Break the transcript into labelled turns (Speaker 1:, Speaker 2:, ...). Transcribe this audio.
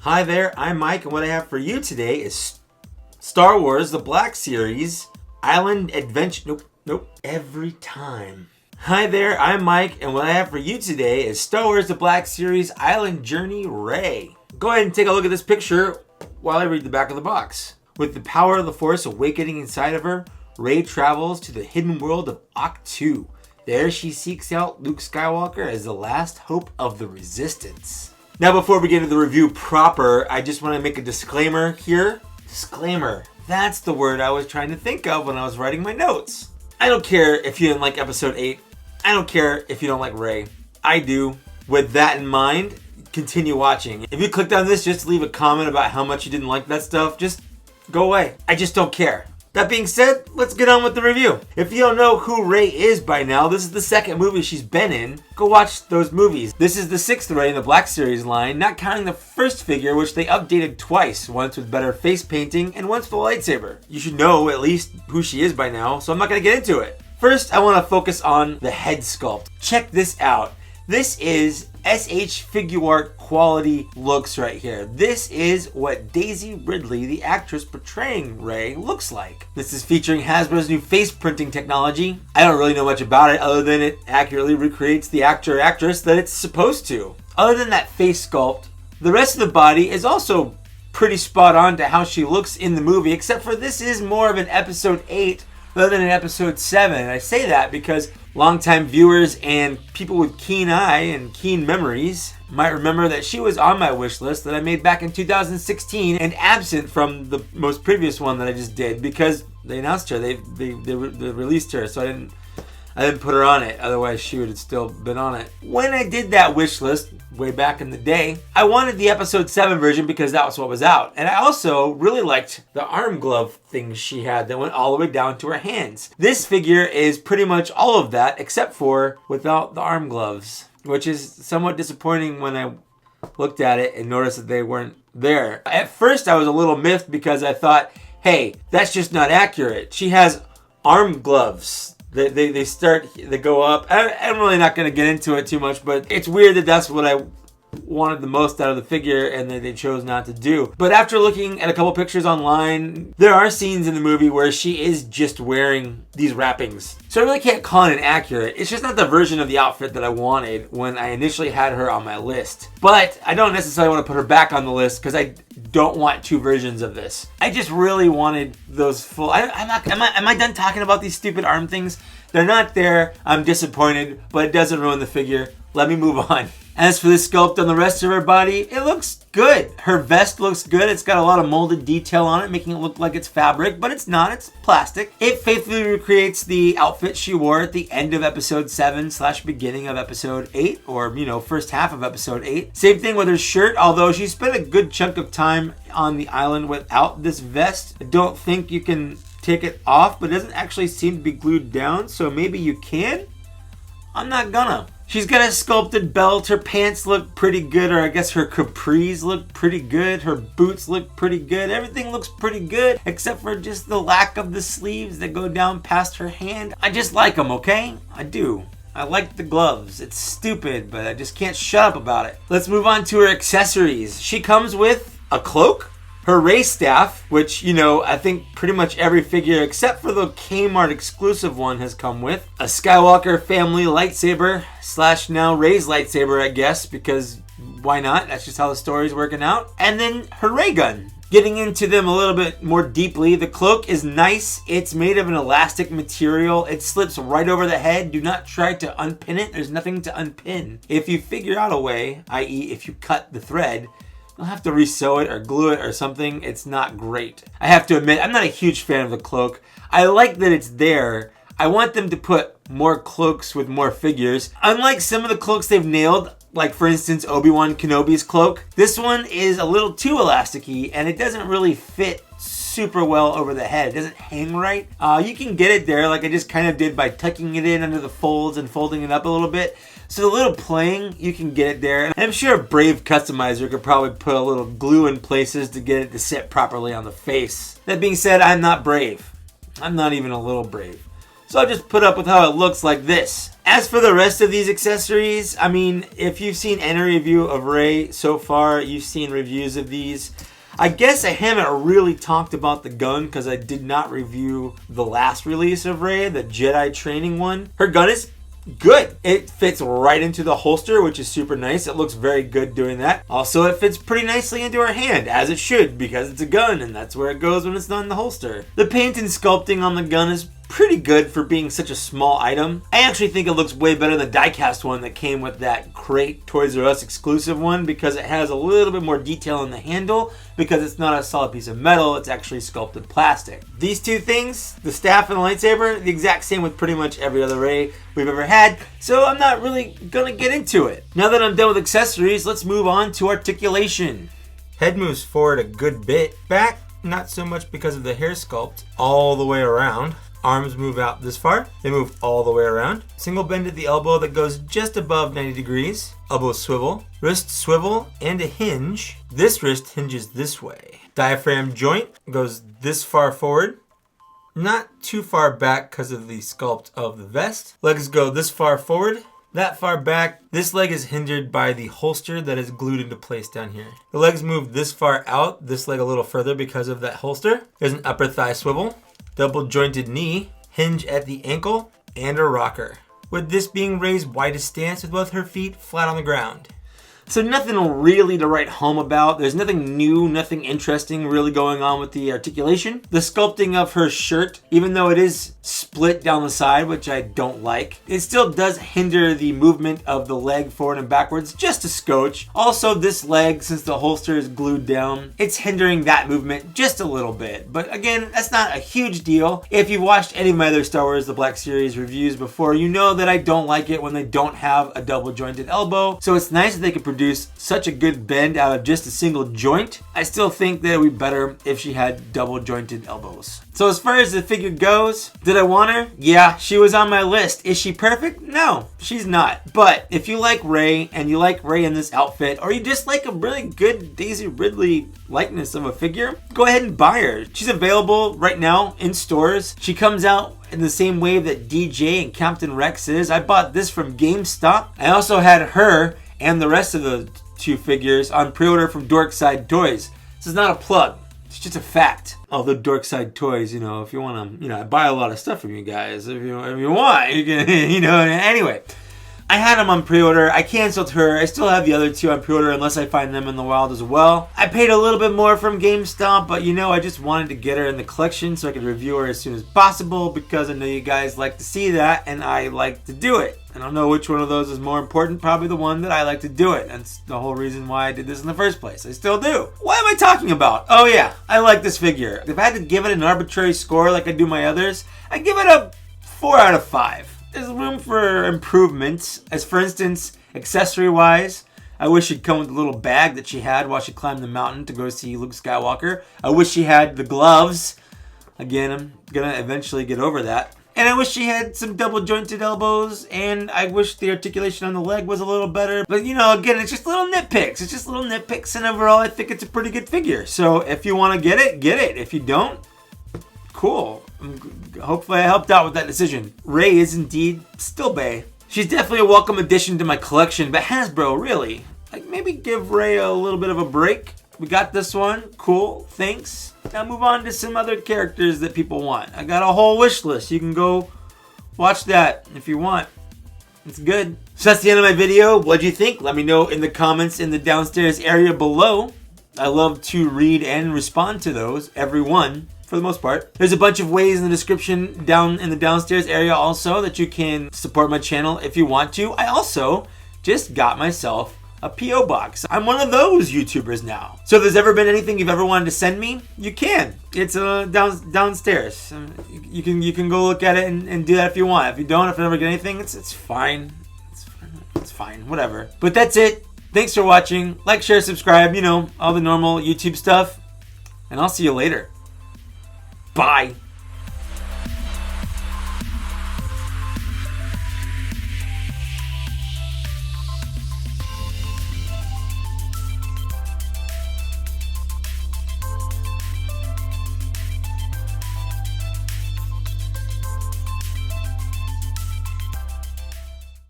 Speaker 1: Hi there, I'm Mike, and what I have for you today is Star Wars The Black Series Island Adventure. Every time. Hi there, I'm Mike, and what I have for you today is Star Wars The Black Series Island Journey Rey. Go ahead and take a look at this picture while I read the back of the box. With the power of the Force awakening inside of her, Rey travels to the hidden world of Ahch-To. There she seeks out Luke Skywalker as the last hope of the Resistance. Now before we get into the review proper, I just want to make a disclaimer here. Disclaimer. That's the word I was trying to think of when I was writing my notes. I don't care if you didn't like episode 8. I don't care if you don't like Rey. I do. With that in mind, continue watching. If you clicked on this just to leave a comment about how much you didn't like that stuff, just go away. I just don't care. That being said, let's get on with the review. If you don't know who Rey is by now, this is the second movie she's been in. Go watch those movies. This is the 6th Rey in the Black Series line, not counting the first figure, which they updated twice, once with better face painting and once with a lightsaber. You should know at least who she is by now, so I'm not going to get into it. First, I want to focus on the head sculpt. Check this out. This is SH Figuart quality looks right here. This is what Daisy Ridley, the actress portraying Rey, looks like. This is featuring Hasbro's new face printing technology. I don't really know much about it other than it accurately recreates the actor or actress that it's supposed to. Other than that face sculpt, the rest of the body is also pretty spot on to how she looks in the movie, except for this is more of an episode 8 rather than an episode 7. And I say that because longtime viewers and people with keen eye and keen memories might remember that she was on my wish list that I made back in 2016 and absent from the most previous one that I just did because they announced her. They released her, so I didn't put her on it. Otherwise, she would have still been on it. When I did that wish list way back in the day, I wanted the episode 7 version because that was what was out. And I also really liked the arm glove things she had that went all the way down to her hands. This figure is pretty much all of that except for without the arm gloves, which is somewhat disappointing when I looked at it and noticed that they weren't there. At first, I was a little miffed because I thought, hey, that's just not accurate. She has arm gloves. They go up. I'm really not going to get into it too much, but it's weird that that's what I wanted the most out of the figure and that they chose not to do. But after looking at a couple pictures online, there are scenes in the movie where she is just wearing these wrappings. So I really can't call it inaccurate. It's just not the version of the outfit that I wanted when I initially had her on my list. But I don't necessarily want to put her back on the list because I don't want 2 versions of this. I just really wanted those full... Am I done talking about these stupid arm things? They're not there. I'm disappointed, but it doesn't ruin the figure. Let me move on. As for the sculpt on the rest of her body, it looks good. Her vest looks good. It's got a lot of molded detail on it, making it look like it's fabric, but it's not. It's plastic. It faithfully recreates the outfit she wore at the end of episode 7 / beginning of episode 8, or, first half of episode 8. Same thing with her shirt, although she spent a good chunk of time on the island without this vest. I don't think you can take it off, but it doesn't actually seem to be glued down, so maybe you can? I'm not gonna. She's got a sculpted belt. Her pants look pretty good, or I guess her capris look pretty good. Her boots look pretty good. Everything looks pretty good, except for just the lack of the sleeves that go down past her hand. I just like them, okay? I do. I like the gloves. It's stupid, but I just can't shut up about it. Let's move on to her accessories. She comes with a cloak, her Rey staff, which, I think pretty much every figure except for the Kmart exclusive one has come with. A Skywalker family lightsaber / now Rey's lightsaber, I guess, because why not? That's just how the story's working out. And then her Rey gun. Getting into them a little bit more deeply, the cloak is nice. It's made of an elastic material. It slips right over the head. Do not try to unpin it. There's nothing to unpin. If you figure out a way, i.e. if you cut the thread, you'll have to resew it or glue it or something. It's not great. I have to admit, I'm not a huge fan of the cloak. I like that it's there. I want them to put more cloaks with more figures. Unlike some of the cloaks they've nailed, like for instance Obi-Wan Kenobi's cloak, this one is a little too elasticy and it doesn't really fit super well over the head. It doesn't hang right. You can get it there like I just kind of did by tucking it in under the folds and folding it up a little bit. So a little playing, you can get it there. And I'm sure a brave customizer could probably put a little glue in places to get it to sit properly on the face. That being said, I'm not brave. I'm not even a little brave. So I'll just put up with how it looks like this. As for the rest of these accessories, I mean, if you've seen any review of Rey so far, you've seen reviews of these. I guess I haven't really talked about the gun because I did not review the last release of Rey, the Jedi training one. Her gun is good. It fits right into the holster, which is super nice. It looks very good doing that. Also, it fits pretty nicely into her hand, as it should, because it's a gun, and that's where it goes when it's not in the holster. The paint and sculpting on the gun is pretty good for being such a small item. I actually think it looks way better than the die-cast one that came with that Crate Toys R Us exclusive one, because it has a little bit more detail in the handle, because it's not a solid piece of metal, it's actually sculpted plastic. These two things, the staff and the lightsaber, the exact same with pretty much every other Rey we've ever had, so I'm not really gonna get into it. Now that I'm done with accessories, let's move on to articulation. Head moves forward a good bit. Back, not so much because of the hair sculpt, all the way around. Arms move out this far. They move all the way around. Single bend at the elbow that goes just above 90 degrees. Elbow swivel. Wrist swivel and a hinge. This wrist hinges this way. Diaphragm joint goes this far forward. Not too far back because of the sculpt of the vest. Legs go this far forward. That far back. This leg is hindered by the holster that is glued into place down here. The legs move this far out. This leg a little further because of that holster. There's an upper thigh swivel. Double jointed knee, hinge at the ankle, and a rocker. With this being Rey's widest stance with both her feet flat on the ground. So nothing really to write home about. There's nothing new, nothing interesting really going on with the articulation. The sculpting of her shirt, even though it is split down the side, which I don't like, it still does hinder the movement of the leg forward and backwards just a scotch. Also, this leg, since the holster is glued down, it's hindering that movement just a little bit. But again, that's not a huge deal. If you've watched any of my other Star Wars The Black Series reviews before, you know that I don't like it when they don't have a double jointed elbow. So it's nice that they can produce such a good bend out of just a single joint. I still think that it would be better if she had double jointed elbows. So as far as the figure goes, did I want her? Yeah, she was on my list. Is she perfect? No, she's not. But if you like Rey and you like Rey in this outfit, or you just like a really good Daisy Ridley likeness of a figure, go ahead and buy her. She's available right now in stores. She comes out in the same wave that DJ and Captain Rex is. I bought this from GameStop. I also had her and the rest of the two figures on pre-order from Dorkside Toys. This is not a plug. It's just a fact. Although Dorkside Toys, you know, if you want to, I buy a lot of stuff from you guys. If you want, you can, anyway. I had them on pre-order. I canceled her. I still have the other two on pre-order unless I find them in the wild as well. I paid a little bit more from GameStop, but I just wanted to get her in the collection so I could review her as soon as possible because I know you guys like to see that and I like to do it. I don't know which one of those is more important. Probably the one that I like to do it. That's the whole reason why I did this in the first place. I still do. What am I talking about? Oh yeah, I like this figure. If I had to give it an arbitrary score like I do my others, I'd give it a 4 out of 5. There's room for improvements. As for instance, accessory-wise, I wish she'd come with the little bag that she had while she climbed the mountain to go see Luke Skywalker. I wish she had the gloves. Again, I'm gonna eventually get over that. And I wish she had some double jointed elbows, and I wish the articulation on the leg was a little better. But again, it's just little nitpicks. It's just little nitpicks, and overall, I think it's a pretty good figure. So if you want to get it, get it. If you don't, cool. Hopefully I helped out with that decision. Rey is indeed still bae. She's definitely a welcome addition to my collection, but Hasbro, really? Maybe give Rey a little bit of a break. We got this one. Cool. Thanks. Now move on to some other characters that people want. I got a whole wish list. You can go watch that if you want. It's good. So that's the end of my video. What'd you think? Let me know in the comments in the downstairs area below. I love to read and respond to those. Every one. For the most part. There's a bunch of ways in the description down in the downstairs area also that you can support my channel if you want to. I also just got myself a P.O. box. I'm one of those YouTubers now. So if there's ever been anything you've ever wanted to send me, you can. It's downstairs. You can go look at it and do that if you want. If you don't, if you never get anything, it's fine. It's fine. Whatever. But that's it. Thanks for watching. Like, share, subscribe. All the normal YouTube stuff. And I'll see you later. Bye.